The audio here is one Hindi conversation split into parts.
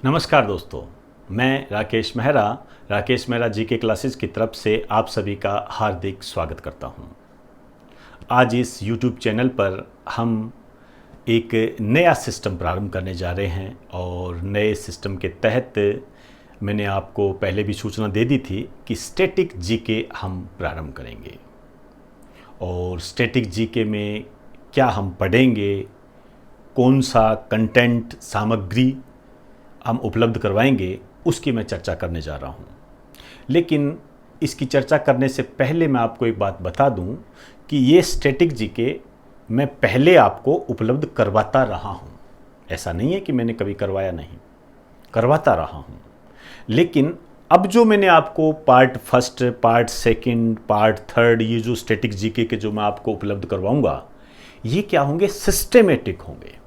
नमस्कार दोस्तों, मैं राकेश मेहरा जी के क्लासेस की तरफ से आप सभी का हार्दिक स्वागत करता हूं। आज इस YouTube चैनल पर हम एक नया सिस्टम प्रारंभ करने जा रहे हैं और नए सिस्टम के तहत मैंने आपको पहले भी सूचना दे दी थी कि स्टैटिक जीके हम प्रारंभ करेंगे। और स्टैटिक जीके में क्या हम पढ़ेंगे, कौन सा कंटेंट सामग्री हम उपलब्ध करवाएंगे, उसकी मैं चर्चा करने जा रहा हूं। लेकिन इसकी चर्चा करने से पहले मैं आपको एक बात बता दूं कि ये स्टैटिक जीके मैं पहले आपको उपलब्ध करवाता रहा हूं। ऐसा नहीं है कि मैंने कभी करवाया नहीं, करवाता रहा हूं। लेकिन अब जो मैंने आपको part first, part second, part third, ये जो स्टैटिक जीके के जो मैं आपको उपलब्ध करवाऊंगा, ये क्या होंगे, सिस्टेमेटिक होंगे।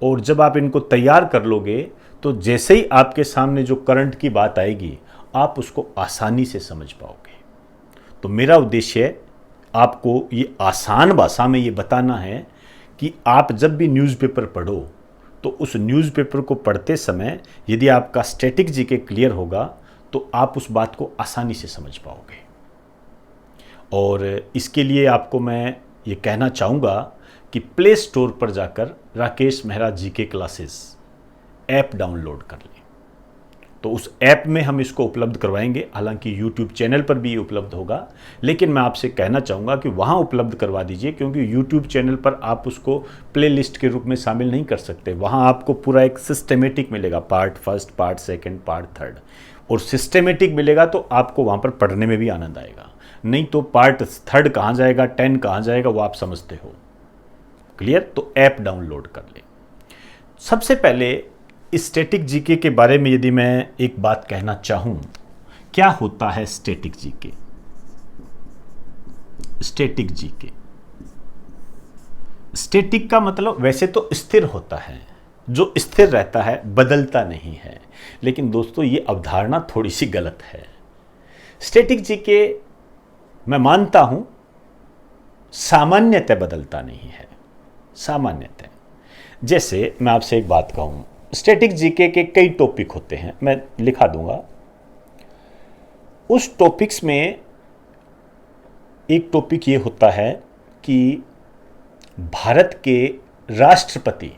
और जब आप इनको तैयार कर लोगे तो जैसे ही आपके सामने जो करंट की बात आएगी, आप उसको आसानी से समझ पाओगे। तो मेरा उद्देश्य आपको ये आसान भाषा में ये बताना है कि आप जब भी न्यूज़पेपर पढ़ो तो उस न्यूज़पेपर को पढ़ते समय यदि आपका स्टैटिक जीके क्लियर होगा तो आप उस बात को आसानी से समझ पाओगे। और इसके लिए आपको मैं ये कहना चाहूँगा कि प्ले स्टोर पर जाकर राकेश मेहरा जी के क्लासेस ऐप डाउनलोड कर लें। तो उस ऐप में हम इसको उपलब्ध करवाएंगे। हालांकि YouTube चैनल पर भी ये उपलब्ध होगा, लेकिन मैं आपसे कहना चाहूँगा कि वहाँ उपलब्ध करवा दीजिए, क्योंकि YouTube चैनल पर आप उसको प्ले लिस्ट के रूप में शामिल नहीं कर सकते। वहाँ आपको पूरा एक सिस्टमेटिक मिलेगा, part first, part second, part third, और सिस्टमेटिक मिलेगा तो आपको वहाँ पर पढ़ने में भी आनंद आएगा। नहीं तो पार्ट थर्ड कहाँ जाएगा, 10 कहाँ जाएगा, वो आप समझते हो। क्लियर? तो ऐप डाउनलोड कर लें। सबसे पहले स्टैटिक जीके के बारे में यदि मैं एक बात कहना चाहूं, क्या होता है static GK? Static GK, static का मतलब वैसे तो स्थिर होता है, जो स्थिर रहता है, बदलता नहीं है। लेकिन दोस्तों ये अवधारणा थोड़ी सी गलत है। स्टैटिक जीके मैं मानता हूं सामान्यतः बदलता नहीं है, सामान्यतः। जैसे मैं आपसे एक बात कहूं, स्टैटिक जीके के कई टॉपिक होते हैं, मैं लिखा दूंगा। उस टॉपिक्स में एक टॉपिक ये होता है कि भारत के राष्ट्रपति,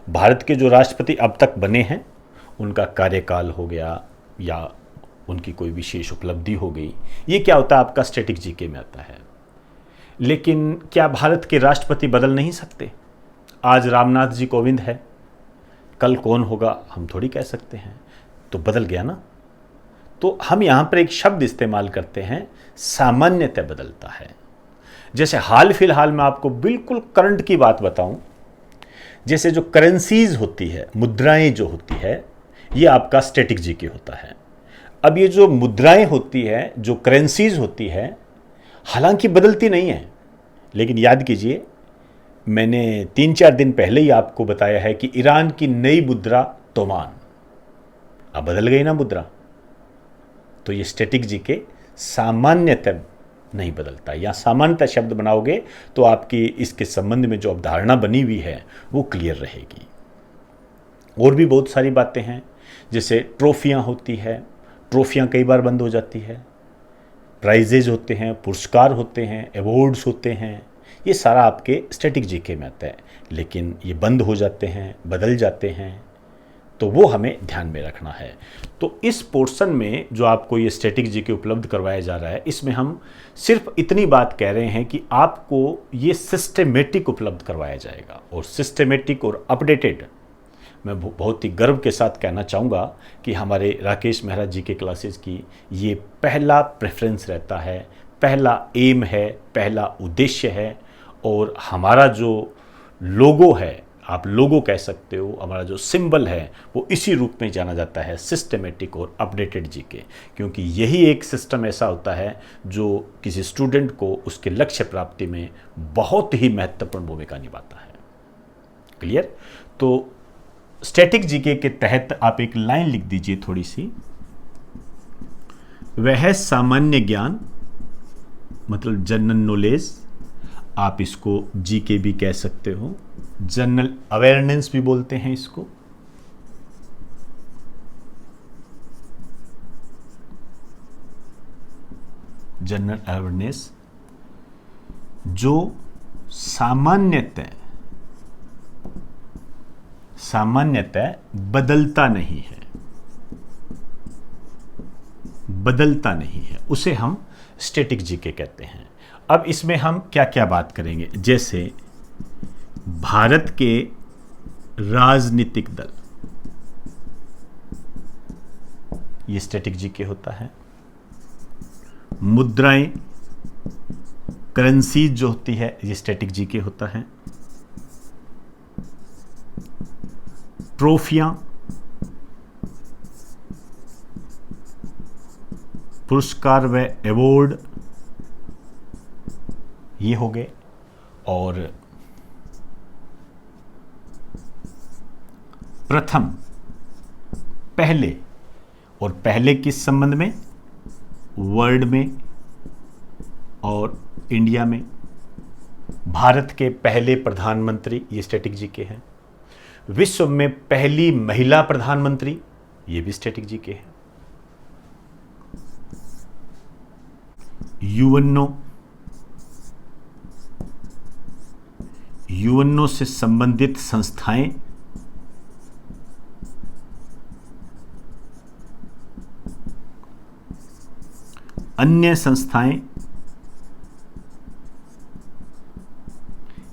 भारत के जो राष्ट्रपति अब तक बने हैं, उनका कार्यकाल हो गया या उनकी कोई विशेष उपलब्धि हो गई, ये क्या होता है, आपका स्टैटिक जीके में आता है। लेकिन क्या भारत के राष्ट्रपति बदल नहीं सकते? आज रामनाथ जी कोविंद है, कल कौन होगा हम थोड़ी कह सकते हैं, तो बदल गया ना। तो हम यहां पर एक शब्द इस्तेमाल करते हैं, सामान्यतः बदलता है। जैसे हाल फिलहाल में आपको बिल्कुल करंट की बात बताऊं, जैसे जो करेंसीज होती है, मुद्राएं जो होती है, ये आपका स्टैटिक जीके होता है। अब ये जो मुद्राएं होती है, जो करेंसीज होती है, हालांकि बदलती नहीं है, लेकिन याद कीजिए मैंने 3-4 दिन पहले ही आपको बताया है कि ईरान की नई मुद्रा तोमान, अब बदल गई ना मुद्रा। तो ये स्टैटिक जीके सामान्यतः नहीं बदलता। या सामान्यतः शब्द बनाओगे तो आपकी इसके संबंध में जो अवधारणा बनी हुई है वो क्लियर रहेगी। और भी बहुत सारी बातें हैं, जैसे ट्रॉफियाँ होती है, ट्रॉफियाँ कई बार बंद हो जाती है, प्राइजेज होते हैं, पुरस्कार होते हैं, अवार्ड्स होते हैं, ये सारा आपके स्टैटिक जीके में आता है। लेकिन ये बंद हो जाते हैं, बदल जाते हैं, तो वो हमें ध्यान में रखना है। तो इस पोर्शन में जो आपको ये स्टैटिक जीके उपलब्ध करवाया जा रहा है, इसमें हम सिर्फ इतनी बात कह रहे हैं कि आपको ये सिस्टमेटिक उपलब्ध करवाया जाएगा। और सिस्टमेटिक और अपडेटेड, मैं बहुत ही गर्व के साथ कहना चाहूँगा कि हमारे राकेश मेहरा जी के क्लासेस की ये पहला प्रेफरेंस रहता है, पहला एम है, पहला उद्देश्य है। और हमारा जो लोगो है, आप लोगो कह सकते हो, हमारा जो सिंबल है वो इसी रूप में जाना जाता है, सिस्टमेटिक और अपडेटेड जीके। क्योंकि यही एक सिस्टम ऐसा होता है जो किसी स्टूडेंट को उसके लक्ष्य प्राप्ति में बहुत ही महत्वपूर्ण भूमिका निभाता है। क्लियर? तो स्टैटिक जीके के तहत आप एक लाइन लिख दीजिए थोड़ी सी, वह सामान्य ज्ञान, मतलब जनरल नॉलेज, आप इसको जीके भी कह सकते हो, जनरल अवेयरनेस भी बोलते हैं इसको। जनरल अवेयरनेस, जो सामान्यतः बदलता नहीं है, उसे हम स्टैटिक जीके कहते हैं। अब इसमें हम क्या क्या बात करेंगे, जैसे भारत के राजनीतिक दल, ये स्टैटिक जीके होता है। मुद्राएं, करेंसी जो होती है, ये स्टैटिक जीके होता है। ट्रॉफियां, पुरस्कार व अवार्ड, ये हो गए। और प्रथम, पहले, और पहले किस संबंध में, वर्ल्ड में और इंडिया में। भारत के पहले प्रधानमंत्री, ये स्टैटिक जीके है। विश्व में पहली महिला प्रधानमंत्री, ये भी स्टैटिक जीके है। यूएनओ से संबंधित संस्थाएं, अन्य संस्थाएं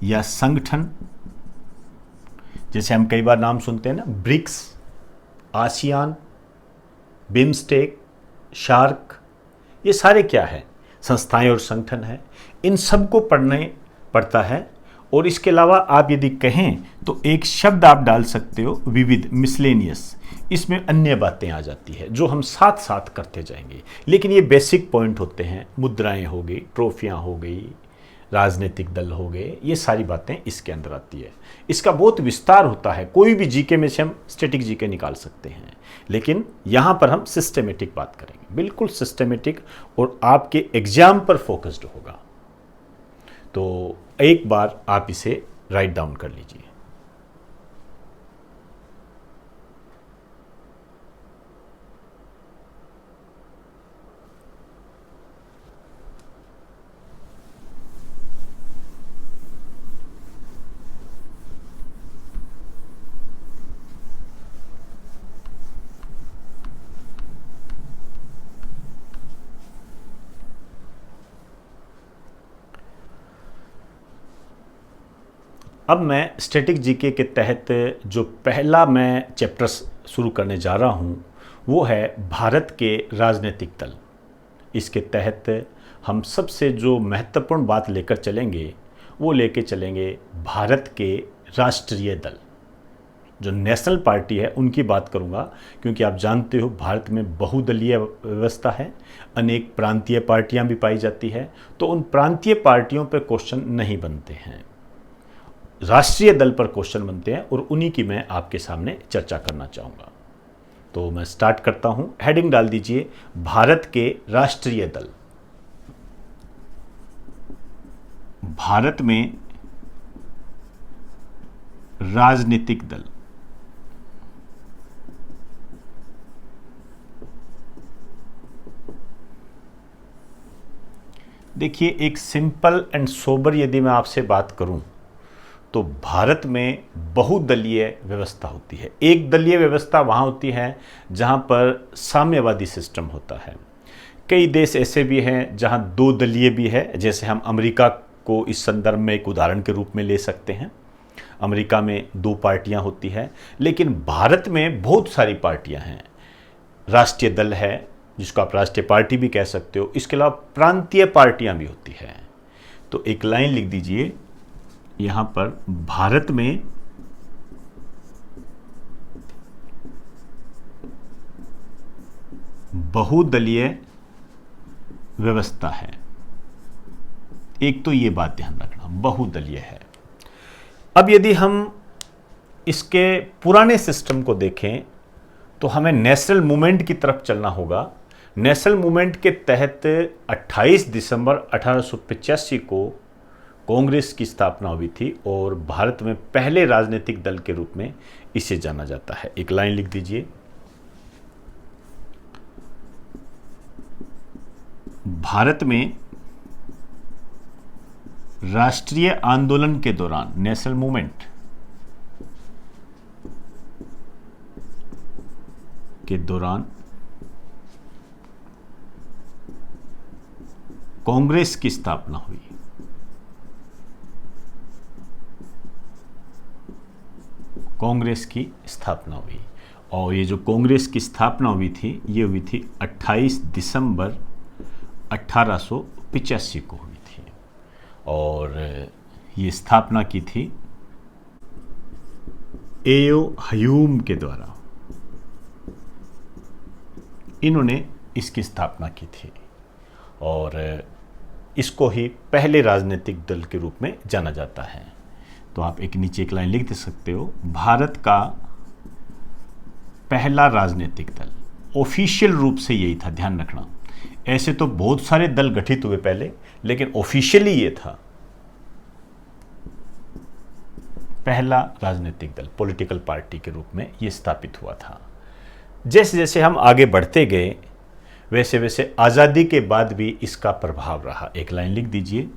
या संगठन, जैसे हम कई बार नाम सुनते हैं ना, ब्रिक्स, आसियान, बिम्स्टेक, शार्क, ये सारे क्या है, संस्थाएं और संगठन है। इन सबको पड़ता है। और इसके अलावा आप यदि कहें तो एक शब्द आप डाल सकते हो, विविध, मिसलेनियस। इसमें अन्य बातें आ जाती है जो हम साथ साथ करते जाएंगे, लेकिन ये बेसिक पॉइंट होते हैं। मुद्राएं हो गई, ट्रॉफियां हो गई, राजनीतिक दल हो गए, ये सारी बातें इसके अंदर आती है। इसका बहुत विस्तार होता है, कोई भी जीके में से हम स्टैटिक जीके निकाल सकते हैं, लेकिन यहाँ पर हम सिस्टेमेटिक बात करेंगे, बिल्कुल सिस्टेमेटिक, और आपके एग्जाम पर फोकस्ड होगा। तो एक बार आप इसे राइट डाउन कर लीजिए। अब मैं स्टैटिक जीके के तहत जो पहला मैं चैप्टर शुरू करने जा रहा हूँ वो है भारत के राजनीतिक दल। इसके तहत हम सबसे जो महत्वपूर्ण बात लेकर चलेंगे वो लेकर चलेंगे भारत के राष्ट्रीय दल, जो नेशनल पार्टी है उनकी बात करूंगा, क्योंकि आप जानते हो भारत में बहुदलीय व्यवस्था है, अनेक प्रांतीय पार्टियां भी पाई जाती है। तो उन प्रांतीय पार्टियों पर क्वेश्चन नहीं बनते हैं, राष्ट्रीय दल पर क्वेश्चन बनते हैं, और उन्हीं की मैं आपके सामने चर्चा करना चाहूँगा। तो मैं स्टार्ट करता हूँ। हेडिंग डाल दीजिए, भारत के राष्ट्रीय दल। भारत में राजनीतिक दल। देखिए, एक सिंपल एंड सोबर यदि मैं आपसे बात करूं तो भारत में बहुदलीय व्यवस्था होती है। एक दलीय व्यवस्था वहाँ होती है जहाँ पर साम्यवादी सिस्टम होता है। कई देश ऐसे भी हैं जहाँ दो दलीय भी है, जैसे हम अमेरिका को इस संदर्भ में एक उदाहरण के रूप में ले सकते हैं। अमेरिका में दो पार्टियाँ होती हैं, लेकिन भारत में बहुत सारी पार्टियाँ हैं। राष्ट्रीय दल है जिसको आप राष्ट्रीय पार्टी भी कह सकते हो, इसके अलावा प्रांतीय पार्टियाँ भी होती हैं। तो एक लाइन लिख दीजिए यहां पर, भारत में बहुदलीय व्यवस्था है। एक तो ये बात ध्यान रखना, बहुदलीय है। अब यदि हम इसके पुराने सिस्टम को देखें तो हमें नेशनल मूवमेंट की तरफ चलना होगा। नेशनल मूवमेंट के तहत 28 दिसंबर 1885 को कांग्रेस की स्थापना हुई थी, और भारत में पहले राजनीतिक दल के रूप में इसे जाना जाता है। एक लाइन लिख दीजिए, भारत में राष्ट्रीय आंदोलन के दौरान, नेशनल मूवमेंट के दौरान कांग्रेस की स्थापना हुई। कांग्रेस की स्थापना हुई और ये जो कांग्रेस की स्थापना हुई थी, ये हुई थी 28 दिसंबर 1885 को हुई थी और ये स्थापना की थी एओ हयूम के द्वारा। इन्होंने इसकी स्थापना की थी और इसको ही पहले राजनीतिक दल के रूप में जाना जाता है। तो आप एक नीचे एक लाइन लिख दे सकते हो, भारत का पहला राजनीतिक दल, ऑफिशियल रूप से यही था, ध्यान रखना। ऐसे तो बहुत सारे दल गठित हुए पहले, लेकिन ऑफिशियली ये था पहला राजनीतिक दल, पॉलिटिकल पार्टी के रूप में ये स्थापित हुआ था। जैसे जैसे हम आगे बढ़ते गए वैसे वैसे आज़ादी के बाद भी इसका प्रभाव रहा। एक लाइन लिख दीजिए,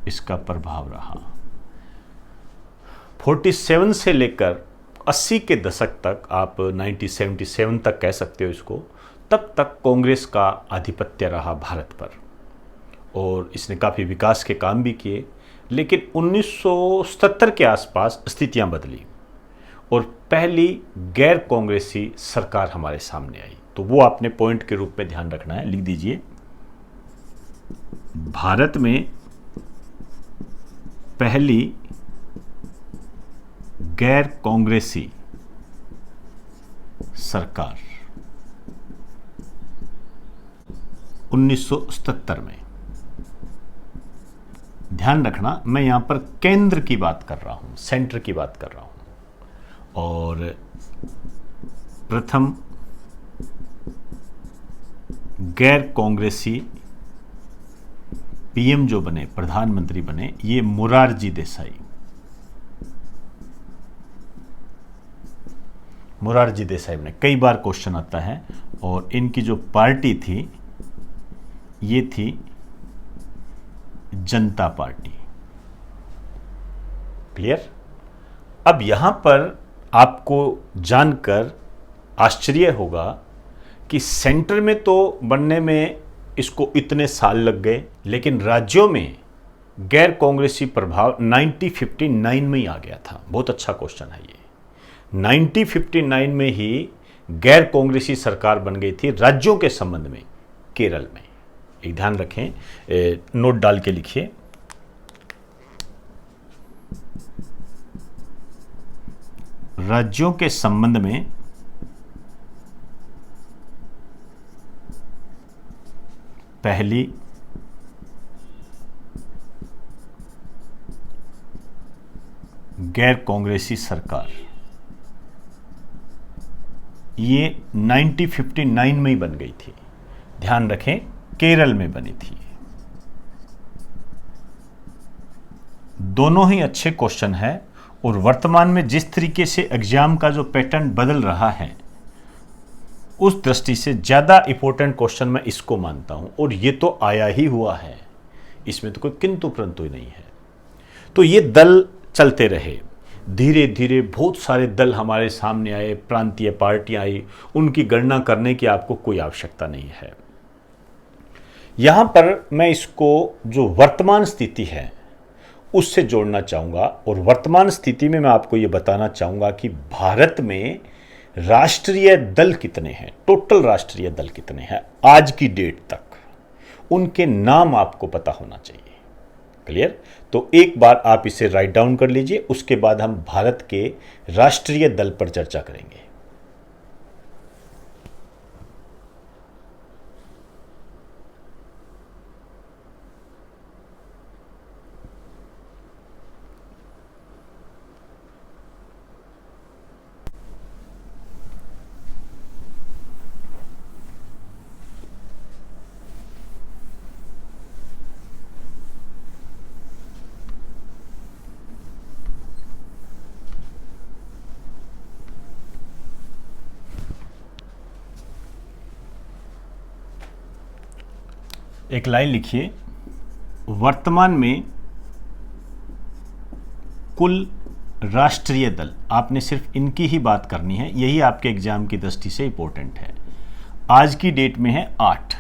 इसका प्रभाव रहा। 47 से लेकर 80 के दशक तक, आप 1977 तक कह सकते हो इसको, तब तक कांग्रेस का आधिपत्य रहा भारत पर और इसने काफ़ी विकास के काम भी किए। लेकिन 1977 के आसपास स्थितियां बदली और पहली गैर कांग्रेसी सरकार हमारे सामने आई। तो वो आपने पॉइंट के रूप में ध्यान रखना है, लिख दीजिए, भारत में पहली गैर कांग्रेसी सरकार 1977 में। ध्यान रखना, मैं यहां पर केंद्र की बात कर रहा हूं, सेंटर की बात कर रहा हूं। और प्रथम गैर कांग्रेसी पीएम जो बने, प्रधानमंत्री बने, ये मोरारजी देसाई। मोरारजी देसाई बने, कई बार क्वेश्चन आता है। और इनकी जो पार्टी थी ये थी जनता पार्टी। क्लियर? अब यहां पर आपको जानकर आश्चर्य होगा कि सेंटर में तो बनने में इसको इतने साल लग गए, लेकिन राज्यों में गैर कांग्रेसी प्रभाव 1959 में ही आ गया था। बहुत अच्छा क्वेश्चन है ये। 1959 में ही गैर कांग्रेसी सरकार बन गई थी राज्यों के संबंध में, केरल में। एक ध्यान रखें, नोट डाल के लिखिए, राज्यों के संबंध में पहली गैर कांग्रेसी सरकार ये 1959 में ही बन गई थी। ध्यान रखें, केरल में बनी थी। दोनों ही अच्छे क्वेश्चन है और वर्तमान में जिस तरीके से एग्जाम का जो पैटर्न बदल रहा है उस दृष्टि से ज़्यादा इंपॉर्टेंट क्वेश्चन मैं इसको मानता हूं और ये तो आया ही हुआ है, इसमें तो कोई किंतु परंतु ही नहीं है। तो ये दल चलते रहे, धीरे धीरे बहुत सारे दल हमारे सामने आए, प्रांतीय पार्टियां आई, उनकी गणना करने की आपको कोई आवश्यकता नहीं है। यहां पर मैं इसको जो वर्तमान स्थिति है उससे जोड़ना चाहूंगा और वर्तमान स्थिति में मैं आपको यह बताना चाहूंगा कि भारत में राष्ट्रीय दल कितने हैं, टोटल राष्ट्रीय दल कितने हैं आज की डेट तक, उनके नाम आपको पता होना चाहिए। क्लियर? तो एक बार आप इसे राइट डाउन कर लीजिए, उसके बाद हम भारत के राष्ट्रीय दल पर चर्चा करेंगे। एक लाइन लिखिए, वर्तमान में कुल राष्ट्रीय दल, आपने सिर्फ इनकी ही बात करनी है, यही आपके एग्जाम की दृष्टि से इंपॉर्टेंट है। आज की डेट में है 8,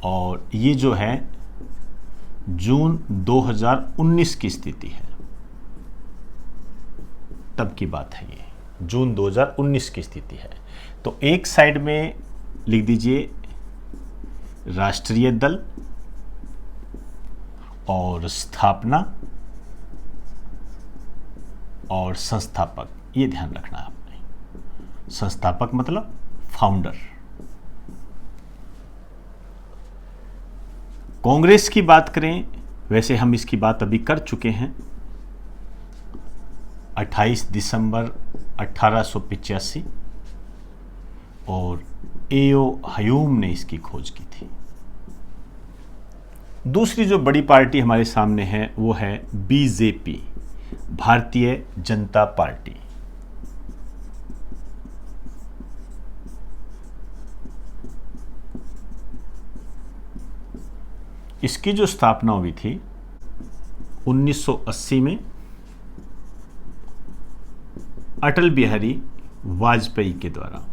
और ये जो है जून 2019 की स्थिति है, तब की बात है, ये जून 2019 की स्थिति है। तो एक साइड में लिख दीजिए राष्ट्रीय दल और स्थापना और संस्थापक, ये ध्यान रखना है आपने। संस्थापक मतलब फाउंडर। कांग्रेस की बात करें, वैसे हम इसकी बात अभी कर चुके हैं, 28 दिसंबर 1885, और एओ हयूम ने इसकी खोज की थी। दूसरी जो बड़ी पार्टी हमारे सामने है वो है बीजेपी, भारतीय जनता पार्टी। इसकी जो स्थापना हुई थी 1980 में अटल बिहारी वाजपेयी के द्वारा।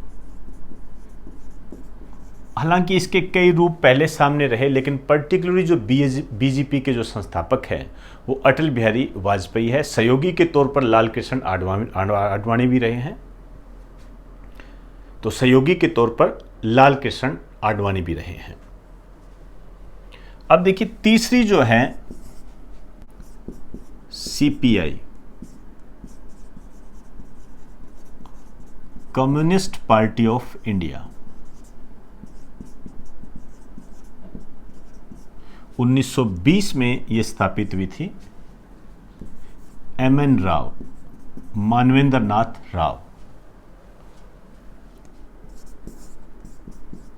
हालांकि इसके कई रूप पहले सामने रहे, लेकिन पर्टिकुलरली जो बीजेपी के जो संस्थापक हैं वो अटल बिहारी वाजपेयी है। सहयोगी के तौर पर लाल कृष्ण आडवाणी भी रहे हैं, तो सहयोगी के तौर पर लाल कृष्ण आडवाणी भी रहे हैं। अब देखिए तीसरी जो है CPI, communist party of India, 1920 में यह स्थापित हुई थी। एमएन राव, मानवेंद्र नाथ राव।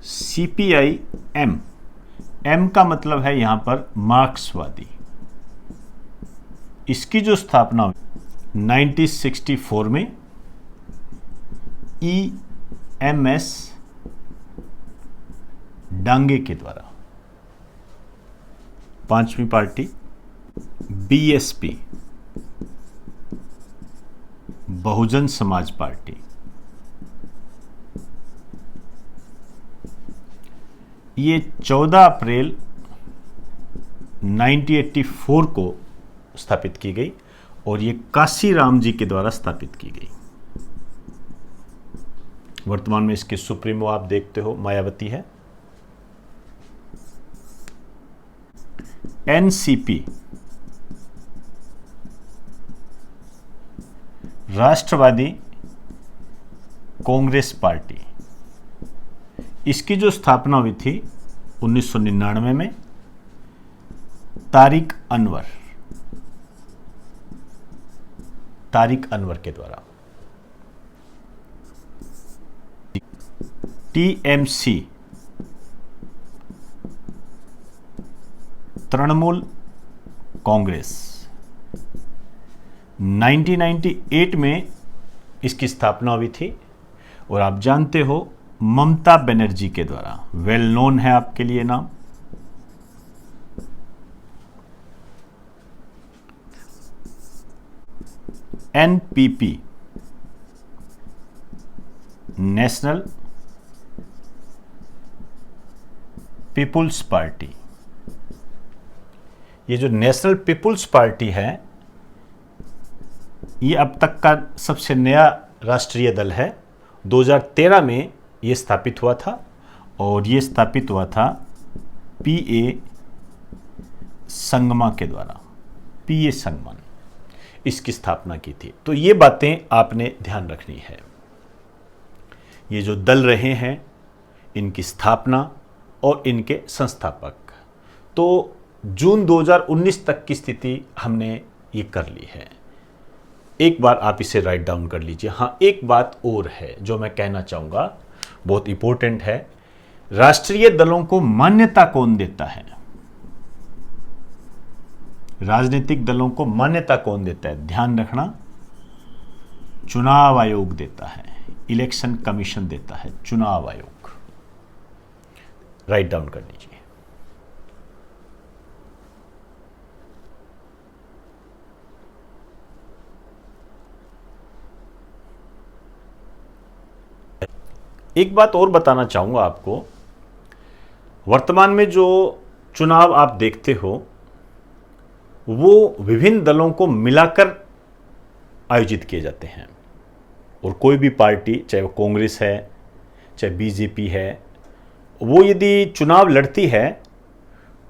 सीपीआई एम, एम का मतलब है यहां पर मार्क्सवादी। इसकी जो स्थापना हुई 1964 में EMS डांगे के द्वारा। पांचवी party BSP, Bahujan Samaj party. ये 14 अप्रैल 1984 को स्थापित की गई, और ये काशीराम जी के द्वारा स्थापित की गई। वर्तमान में इसके सुप्रीमो आप देखते हो मायावती है। एनसीपी, राष्ट्रवादी कांग्रेस पार्टी। इसकी जो स्थापना हुई थी 1999 में तारिक अनवर के द्वारा। टीएमसी, तृणमूल कांग्रेस, 1998 में इसकी स्थापना हुई थी, और आप जानते हो ममता बनर्जी के द्वारा, वेल नोन है आपके लिए नाम। NPP, National People's Party. ये जो नेशनल पीपुल्स पार्टी है ये अब तक का सबसे नया राष्ट्रीय दल है। 2013 में ये स्थापित हुआ था, और ये स्थापित हुआ था पीए संगमा के द्वारा। पीए संगमा ने इसकी स्थापना की थी। तो ये बातें आपने ध्यान रखनी है। ये जो दल रहे हैं, इनकी स्थापना और इनके संस्थापक। तो जून 2019 तक की स्थिति हमने ये कर ली है। एक बार आप इसे राइट डाउन कर लीजिए। हाँ, एक बात और है जो मैं कहना चाहूँगा, बहुत इंपॉर्टेंट है। राष्ट्रीय दलों को मान्यता कौन देता है? राजनीतिक दलों को मान्यता कौन देता है? ध्यान रखना, चुनाव आयोग देता है, इलेक्शन कमीशन देता है, चुनाव आयोग। राइट डाउन कर लीजिए। एक बात और बताना चाहूंगा आपको, वर्तमान में जो चुनाव आप देखते हो वो विभिन्न दलों को मिलाकर आयोजित किए जाते हैं, और कोई भी पार्टी, चाहे वो कांग्रेस है चाहे बीजेपी है, वो यदि चुनाव लड़ती है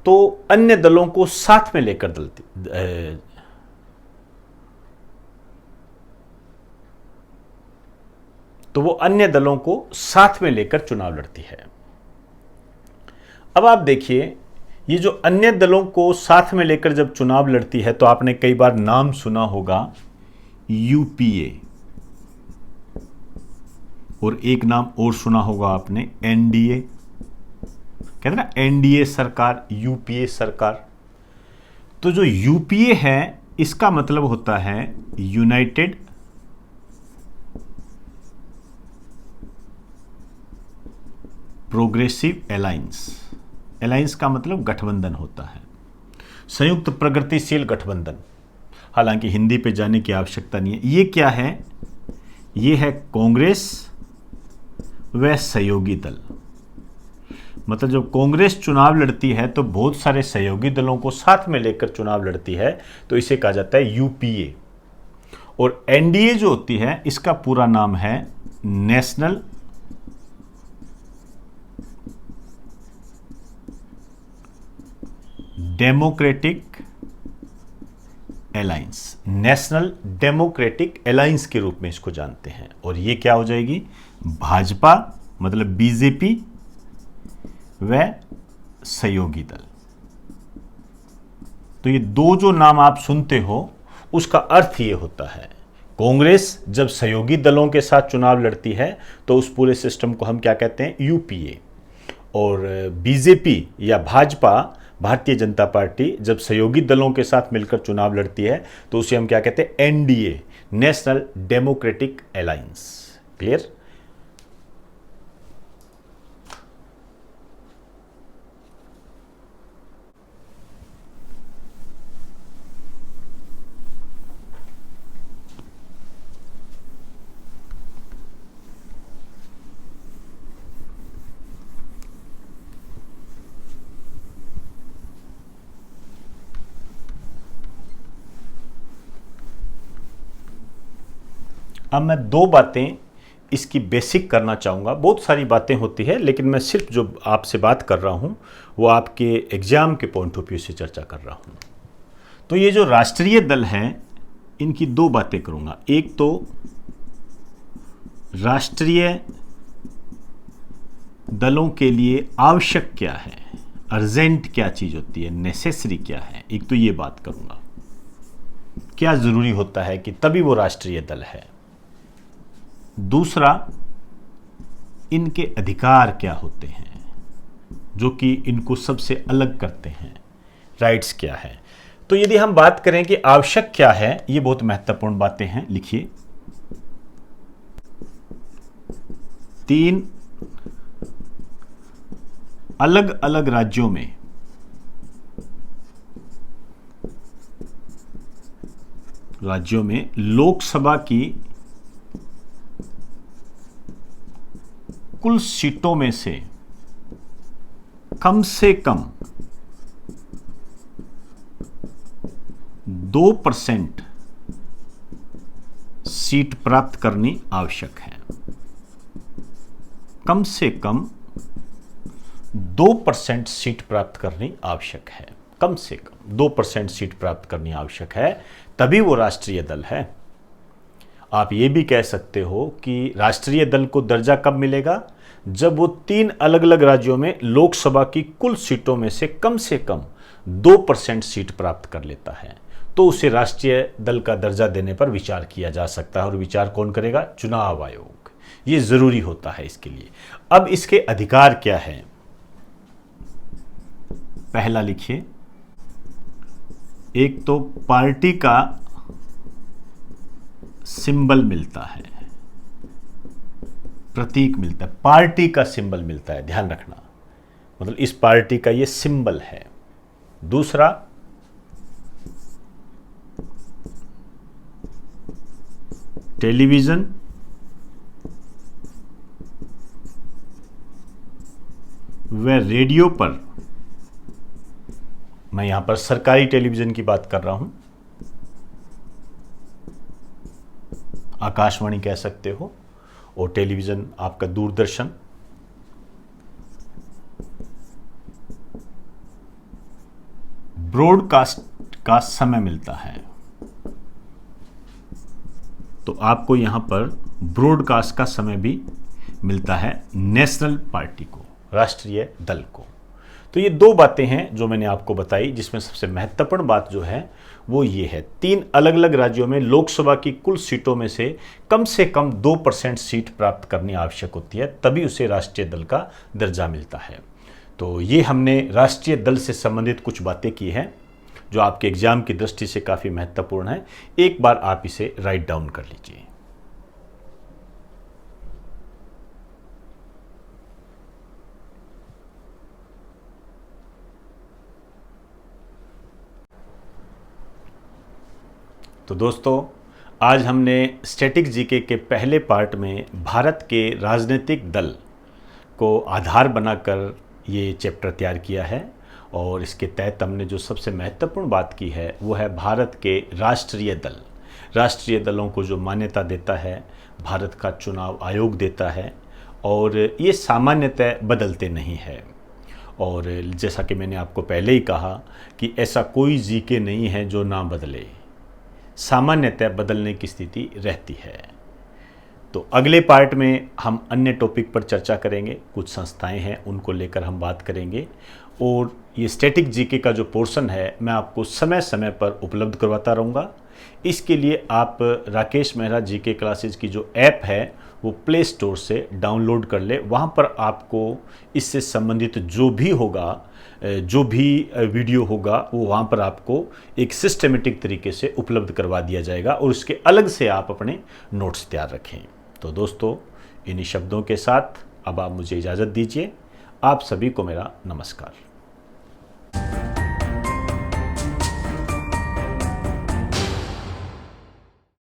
तो अन्य दलों को साथ में लेकर चुनाव लड़ती है। अब आप देखिए, ये जो अन्य दलों को साथ में लेकर जब चुनाव लड़ती है तो आपने कई बार नाम सुना होगा यूपीए, और एक नाम और सुना होगा आपने एनडीए, कहते हैं ना एनडीए सरकार, यूपीए सरकार। तो जो यूपीए है इसका मतलब होता है यूनाइटेड प्रोग्रेसिव अलायंस। अलायंस का मतलब गठबंधन होता है, संयुक्त प्रगतिशील गठबंधन। हालांकि हिंदी पे जाने की आवश्यकता नहीं है। ये क्या है? ये है कांग्रेस व सहयोगी दल। मतलब जब कांग्रेस चुनाव लड़ती है तो बहुत सारे सहयोगी दलों को साथ में लेकर चुनाव लड़ती है, तो इसे कहा जाता है यूपीए। और एनडीए जो होती है इसका पूरा नाम है national democratic alliance. National democratic alliance के रूप में इसको जानते हैं। और ये क्या हो जाएगी? भाजपा मतलब बीजेपी व सहयोगी दल। तो ये दो जो नाम आप सुनते हो उसका अर्थ ये होता है, कांग्रेस जब सहयोगी दलों के साथ चुनाव लड़ती है तो उस पूरे सिस्टम को हम क्या कहते हैं? यूपीए। और बीजेपी या भाजपा, भारतीय जनता पार्टी, जब सहयोगी दलों के साथ मिलकर चुनाव लड़ती है तो उसे हम क्या कहते हैं? NDA, national democratic alliance. Clear? अब मैं दो बातें इसकी बेसिक करना चाहूँगा। बहुत सारी बातें होती है, लेकिन मैं सिर्फ जो आपसे बात कर रहा हूँ वो आपके एग्जाम के पॉइंट ऑफ व्यू से चर्चा कर रहा हूँ। तो ये जो राष्ट्रीय दल हैं इनकी दो बातें करूँगा। एक तो राष्ट्रीय दलों के लिए आवश्यक क्या है, अर्जेंट क्या चीज़ होती है, नेसेसरी क्या है, एक तो ये बात करूँगा। क्या ज़रूरी होता है कि तभी वो राष्ट्रीय दल है। दूसरा, इनके अधिकार क्या होते हैं जो कि इनको सबसे अलग करते हैं, राइट्स क्या है। तो यदि हम बात करें कि आवश्यक क्या है, ये बहुत महत्वपूर्ण बातें हैं। लिखिए, 3 अलग अलग राज्यों में लोकसभा की कुल सीटों में से कम 2% सीट प्राप्त करनी आवश्यक है। कम से कम 2% सीट प्राप्त करनी आवश्यक है। कम से कम 2% सीट प्राप्त करनी आवश्यक है, तभी वो राष्ट्रीय दल है। आप ये भी कह सकते हो कि राष्ट्रीय दल को दर्जा कब मिलेगा? जब वो 3 अलग अलग राज्यों में लोकसभा की कुल सीटों में से कम 2% सीट प्राप्त कर लेता है, तो उसे राष्ट्रीय दल का दर्जा देने पर विचार किया जा सकता है। और विचार कौन करेगा? चुनाव आयोग। ये जरूरी होता है इसके लिए। अब इसके अधिकार क्या है? पहला लिखिए, एक तो पार्टी का सिंबल मिलता है, प्रतीक मिलता है, पार्टी का सिंबल मिलता है, ध्यान रखना। मतलब इस पार्टी का ये सिंबल है। दूसरा, टेलीविज़न व रेडियो पर, मैं यहां पर सरकारी टेलीविज़न की बात कर रहा हूं, आकाशवाणी कह सकते हो, और टेलीविज़न आपका दूरदर्शन, ब्रॉडकास्ट का समय मिलता है। तो आपको यहां पर ब्रॉडकास्ट का समय भी मिलता है नेशनल पार्टी को, राष्ट्रीय दल को। तो ये दो बातें हैं जो मैंने आपको बताई, जिसमें सबसे महत्वपूर्ण बात जो है वो ये है, 3 अलग अलग राज्यों में लोकसभा की कुल सीटों में से कम 2% सीट प्राप्त करनी आवश्यक होती है, तभी उसे राष्ट्रीय दल का दर्जा मिलता है। तो ये हमने राष्ट्रीय दल से संबंधित कुछ बातें की हैं जो आपके एग्जाम की दृष्टि से काफ़ी महत्वपूर्ण है। एक बार आप इसे राइट डाउन कर लीजिए। तो दोस्तों, आज हमने स्टैटिक जीके के पहले पार्ट में भारत के राजनीतिक दल को आधार बनाकर ये चैप्टर तैयार किया है, और इसके तहत हमने जो सबसे महत्वपूर्ण बात की है वो है भारत के राष्ट्रीय दल। राष्ट्रीय दलों को जो मान्यता देता है भारत का चुनाव आयोग देता है, और ये सामान्यतः बदलते नहीं है। और जैसा कि मैंने आपको पहले ही कहा कि ऐसा कोई जीके नहीं है जो ना बदले, सामान्यतः बदलने की स्थिति रहती है। तो अगले पार्ट में हम अन्य टॉपिक पर चर्चा करेंगे, कुछ संस्थाएं हैं उनको लेकर हम बात करेंगे, और ये स्टैटिक जीके का जो पोर्शन है मैं आपको समय समय पर उपलब्ध करवाता रहूँगा। इसके लिए आप राकेश मेहरा जीके क्लासेज की जो ऐप है वो प्ले स्टोर से डाउनलोड कर ले। वहाँ पर आपको इससे संबंधित जो भी होगा, जो भी वीडियो होगा, वो वहाँ पर आपको एक सिस्टमेटिक तरीके से उपलब्ध करवा दिया जाएगा, और उसके अलग से आप अपने नोट्स तैयार रखें। तो दोस्तों, इन्हीं शब्दों के साथ अब आप मुझे इजाज़त दीजिए। आप सभी को मेरा नमस्कार।